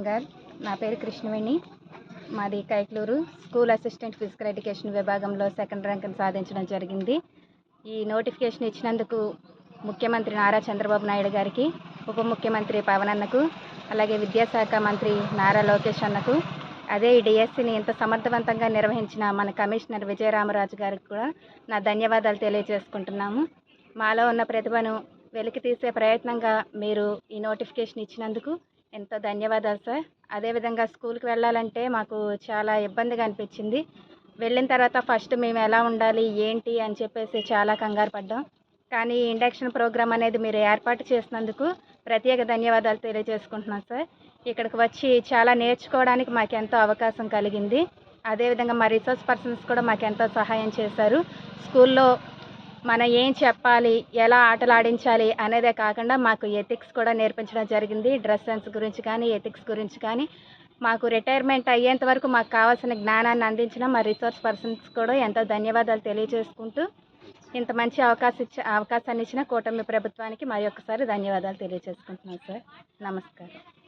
గారు. నా పేరు కృష్ణవేణి. మాది Kaikaluru. School assistant physical education విభాగంలో సెకండ్ ర్యాంక్ని సాధించడం జరిగింది. ఈ నోటిఫికేషన్ ఇచ్చినందుకు ముఖ్యమంత్రి నారా చంద్రబాబు నాయుడు గారికి, ఉప ముఖ్యమంత్రి పవన్ అన్నకు, అలాగే విద్యాశాఖ మంత్రి నారా లోకేష్ అన్నకు, అదే ఈ డిఎస్సిని ఇంత సమర్థవంతంగా నిర్వహించిన మన కమిషనర్ విజయరామరాజు గారికి కూడా నా ధన్యవాదాలు తెలియజేసుకుంటున్నాము. మాలో ఉన్న ప్రతిభను వెలికి తీసే ప్రయత్నంగా మీరు ఈ నోటిఫికేషన్ ఇచ్చినందుకు ఎంతో ధన్యవాదాలు సార్. అదేవిధంగా స్కూల్కి వెళ్ళాలంటే మాకు చాలా ఇబ్బందిగా అనిపించింది. వెళ్ళిన తర్వాత ఫస్ట్ మేము ఎలా ఉండాలి ఏంటి అని చెప్పేసి చాలా కంగారు పడ్డాం. కానీ ఇండక్షన్ ప్రోగ్రామ్ అనేది మీరు ఏర్పాటు చేసినందుకు ప్రత్యేక ధన్యవాదాలు తెలియజేసుకుంటున్నాం సార్. ఇక్కడికి వచ్చి చాలా నేర్చుకోవడానికి మాకెంతో అవకాశం కలిగింది. అదేవిధంగా మా రిసోర్స్ పర్సన్స్ కూడా మాకెంతో సహాయం చేశారు. స్కూల్లో మనం ఏం చెప్పాలి, ఎలా ఆటలు ఆడించాలి అనేదే కాకుండా మాకు ఎథిక్స్ కూడా నేర్పించడం జరిగింది. డ్రెస్ సెన్స్ గురించి కానీ, ఎథిక్స్ గురించి కానీ మాకు రిటైర్మెంట్ అయ్యేంత వరకు మాకు కావాల్సిన జ్ఞానాన్ని అందించిన మా రిసోర్స్ పర్సన్స్ కూడా ఎంతో ధన్యవాదాలు తెలియజేసుకుంటూ, ఇంత మంచి అవకాశాన్ని ఇచ్చిన కూటమి ప్రభుత్వానికి మరి ఒక్కసారి ధన్యవాదాలు తెలియజేసుకుంటున్నాను సార్. నమస్కారం.